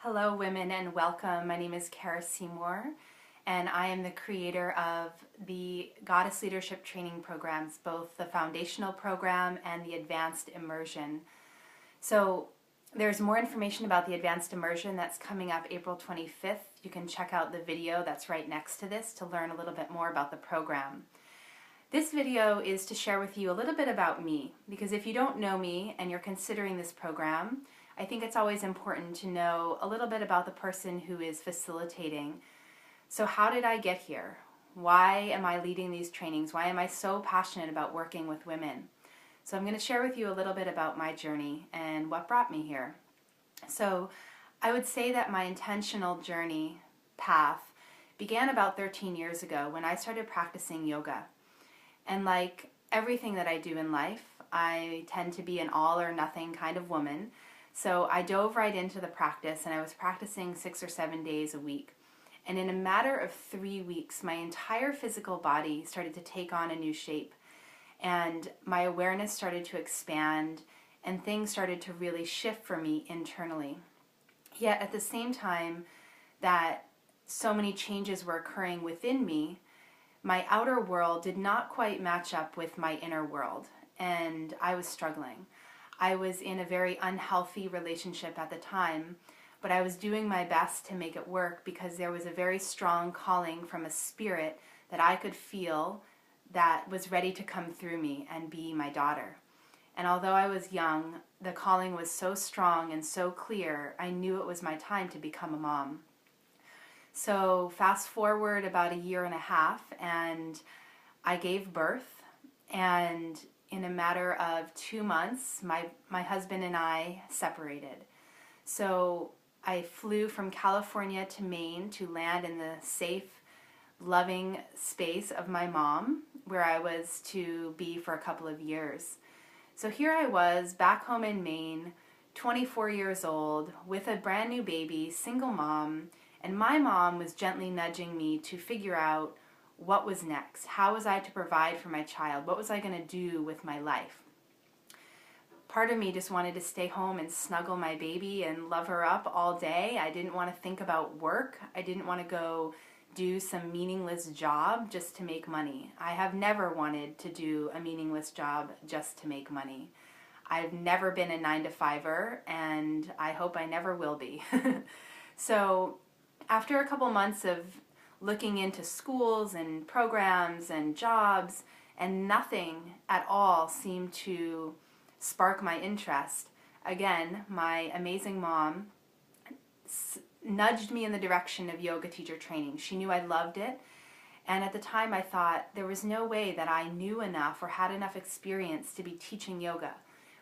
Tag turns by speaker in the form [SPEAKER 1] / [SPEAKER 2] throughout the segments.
[SPEAKER 1] Hello women and welcome. My name is Seymour and I am the creator of the Goddess Leadership Training programs, both the foundational program and the advanced immersion. So there's more information about the advanced immersion that's coming up April 25th. You can check out the video that's right next to this to learn a little bit more about the program. This video is to share with you a little bit about me, because if you don't know me and you're considering this program, I think it's always important to know a little bit about the person who is facilitating. So how did I get here? Why am I leading these trainings? Why am I so passionate about working with women? So I'm going to share with you a little bit about my journey and what brought me here. So I would say that my intentional journey path began about 13 years ago when I started practicing yoga. And like everything that I do in life, I tend to be an all or nothing kind of woman. So I dove right into the practice, and I was practicing 6 or 7 days a week. And in a matter of 3 weeks, my entire physical body started to take on a new shape. And my awareness started to expand, and things started to really shift for me internally. Yet at the same time that so many changes were occurring within me, my outer world did not quite match up with my inner world, and I was struggling. I was in a very unhealthy relationship at the time, but I was doing my best to make it work because there was a very strong calling from a spirit that I could feel that was ready to come through me and be my daughter. And although I was young, the calling was so strong and so clear, I knew it was my time to become a mom. So fast forward about 1.5 years, and I gave birth, and in a matter of 2 months, my husband and I separated. So I flew from California to Maine to land in the safe, loving space of my mom, where I was to be for a couple of years. So here I was, back home in Maine, 24 years old, with a brand new baby, single mom, and my mom was gently nudging me to figure out what was next. How was I to provide for my child? What was I going to do with my life? Part of me just wanted to stay home and snuggle my baby and love her up all day. I didn't want to think about work. I didn't want to go do some meaningless job just to make money. I have never wanted to do a meaningless job just to make money. I've never been a 9-to-5er, and I hope I never will be. So after a couple months of looking into schools and programs and jobs, and nothing at all seemed to spark my interest, again, my amazing mom nudged me in the direction of yoga teacher training. She knew I loved it, and at the time I thought there was no way that I knew enough or had enough experience to be teaching yoga.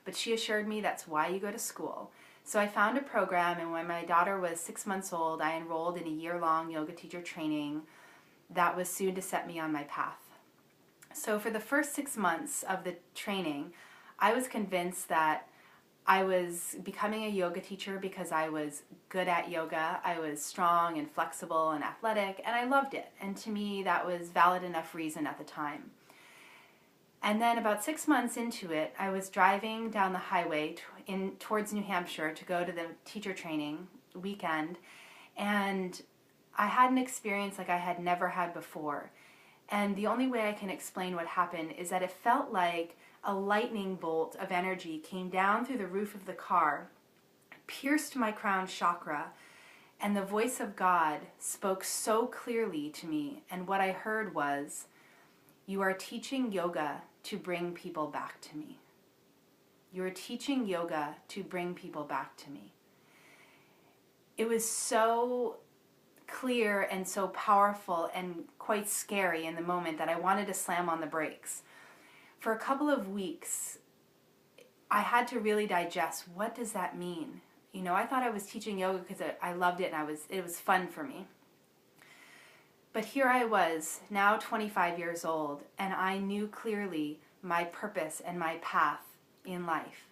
[SPEAKER 1] But she assured me that's why you go to school. So I found a program, and when my daughter was 6 months old, I enrolled in a year-long yoga teacher training that was soon to set me on my path. So for the first 6 months of the training, I was convinced that I was becoming a yoga teacher because I was good at yoga. I was strong and flexible and athletic, and I loved it. And to me, that was valid enough reason at the time. And then about 6 months into it, I was driving down the highway towards New Hampshire to go to the teacher training weekend, and I had an experience like I had never had before. And the only way I can explain what happened is that it felt like a lightning bolt of energy came down through the roof of the car, pierced my crown chakra, and the voice of God spoke so clearly to me. And what I heard was, "You are teaching yoga to bring people back to me. You are teaching yoga to bring people back to me." It was so clear and so powerful and quite scary in the moment that I wanted to slam on the brakes. For a couple of weeks, I had to really digest, what does that mean? You know, I thought I was teaching yoga because I loved it and it was fun for me. But here I was, now 25 years old, and I knew clearly my purpose and my path in life.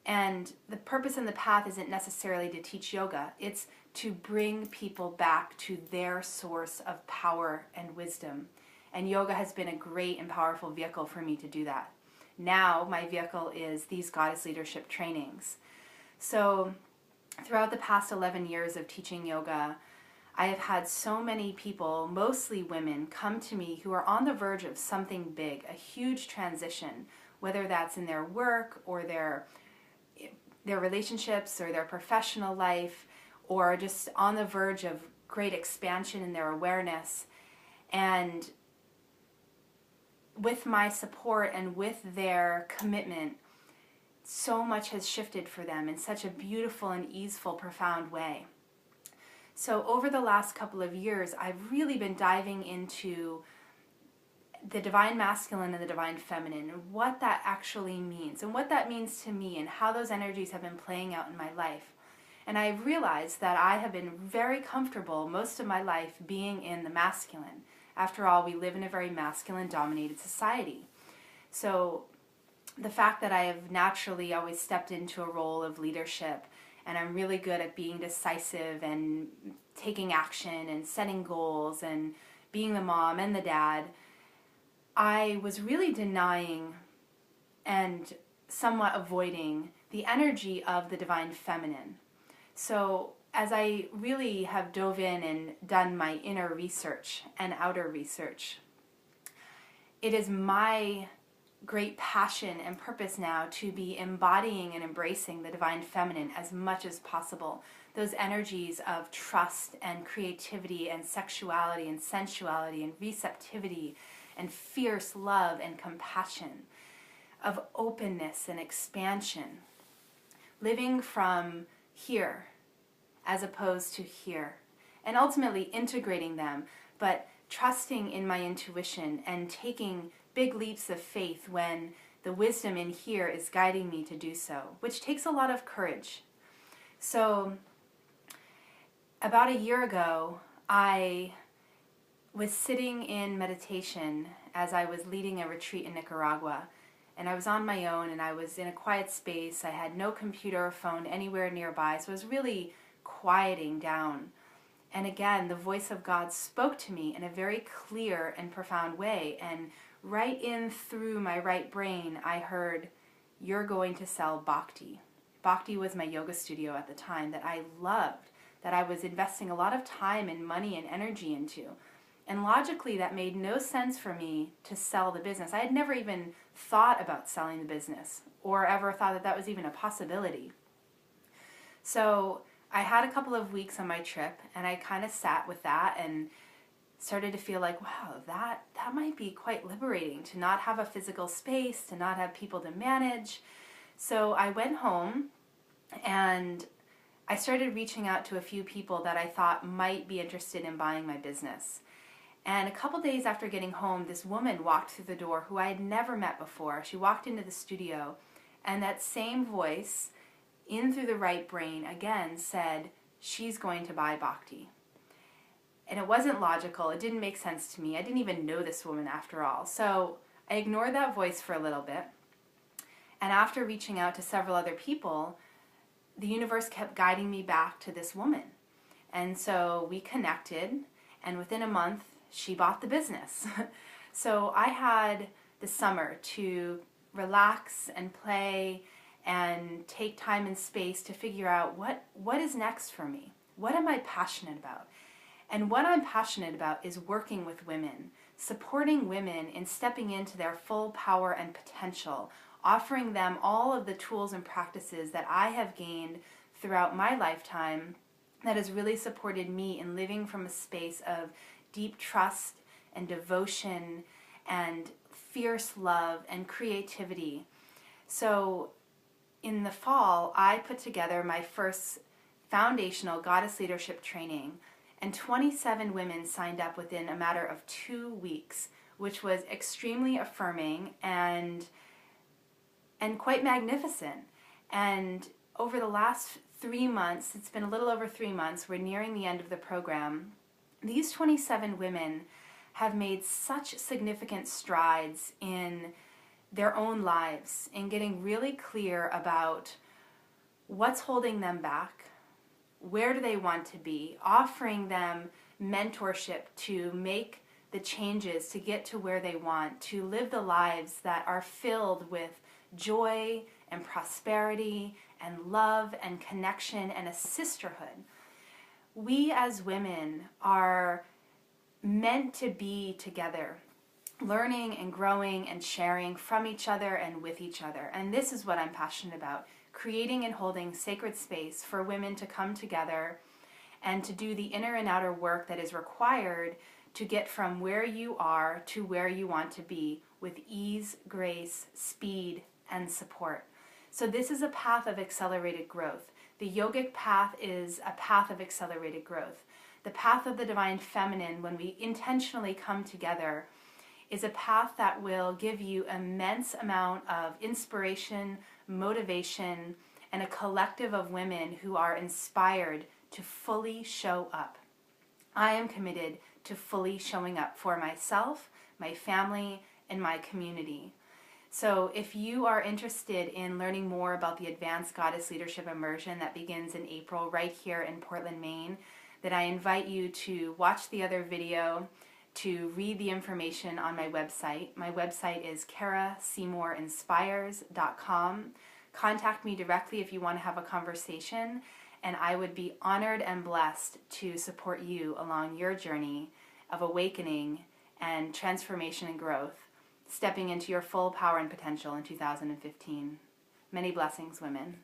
[SPEAKER 1] And the purpose and the path isn't necessarily to teach yoga. It's to bring people back to their source of power and wisdom. And yoga has been a great and powerful vehicle for me to do that. Now my vehicle is these goddess leadership trainings. So throughout the past 11 years of teaching yoga, I have had so many people, mostly women, come to me who are on the verge of something big, a huge transition, whether that's in their work or their relationships or their professional life, or just on the verge of great expansion in their awareness. And with my support and with their commitment, so much has shifted for them in such a beautiful and easeful, profound way. So over the last couple of years, I've really been diving into the divine masculine and the divine feminine, and what that actually means, and what that means to me, and how those energies have been playing out in my life. And I've realized that I have been very comfortable most of my life being in the masculine. After all, we live in a very masculine-dominated society. So the fact that I have naturally always stepped into a role of leadership, and I'm really good at being decisive and taking action and setting goals and being the mom and the dad, I was really denying and somewhat avoiding the energy of the divine feminine. So as I really have dove in and done my inner research and outer research, it is my great passion and purpose now to be embodying and embracing the divine feminine as much as possible. Those energies of trust and creativity and sexuality and sensuality and receptivity and fierce love and compassion, of openness and expansion, living from here as opposed to here, and ultimately integrating them, but trusting in my intuition and taking big leaps of faith when the wisdom in here is guiding me to do so, which takes a lot of courage. So about a year ago, I was sitting in meditation as I was leading a retreat in Nicaragua, and I was on my own, and I was in a quiet space. I had no computer or phone anywhere nearby, so I was really quieting down. And again, the voice of God spoke to me in a very clear and profound way, and right in through my right brain, I heard, "You're going to sell Bhakti." Bhakti was my yoga studio at the time that I loved, that I was investing a lot of time and money and energy into. And logically, that made no sense for me to sell the business. I had never even thought about selling the business or ever thought that that was even a possibility. So I had a couple of weeks on my trip, and I kind of sat with that and started to feel like, wow, that might be quite liberating, to not have a physical space, to not have people to manage. So I went home and I started reaching out to a few people that I thought might be interested in buying my business. And a couple days after getting home, this woman walked through the door who I had never met before. She walked into the studio, and that same voice, in through the right brain, again said, "She's going to buy Bhakti." And it wasn't logical. It didn't make sense to me. I didn't even know this woman after all. So I ignored that voice for a little bit. And after reaching out to several other people, the universe kept guiding me back to this woman. And so we connected, and within a month, she bought the business. So I had the summer to relax and play and take time and space to figure out what is next for me. What am I passionate about? And what I'm passionate about is working with women, supporting women in stepping into their full power and potential, offering them all of the tools and practices that I have gained throughout my lifetime that has really supported me in living from a space of deep trust and devotion and fierce love and creativity. So in the fall, I put together my first foundational goddess leadership training, and 27 women signed up within a matter of 2 weeks, which was extremely affirming and quite magnificent. And over the last 3 months, it's been a little over 3 months, we're nearing the end of the program, these 27 women have made such significant strides in their own lives, in getting really clear about what's holding them back, where do they want to be, offering them mentorship to make the changes to get to where they want, to live the lives that are filled with joy and prosperity and love and connection and a sisterhood. We as women are meant to be together, learning and growing and sharing from each other and with each other. And this is what I'm passionate about, creating and holding sacred space for women to come together and to do the inner and outer work that is required to get from where you are to where you want to be with ease, grace, speed, and support. So this is a path of accelerated growth. The yogic path is a path of accelerated growth. The path of the divine feminine, when we intentionally come together, is a path that will give you immense amount of inspiration, motivation, and a collective of women who are inspired to fully show up. I am committed to fully showing up for myself, my family, and my community. So if you are interested in learning more about the Advanced Goddess Leadership Immersion that begins in April right here in Portland, Maine, then I invite you to watch the other video, to read the information on my website. My website is karaseymour.inspires.com. Contact me directly if you want to have a conversation, and I would be honored and blessed to support you along your journey of awakening and transformation and growth, stepping into your full power and potential in 2015. Many blessings, women.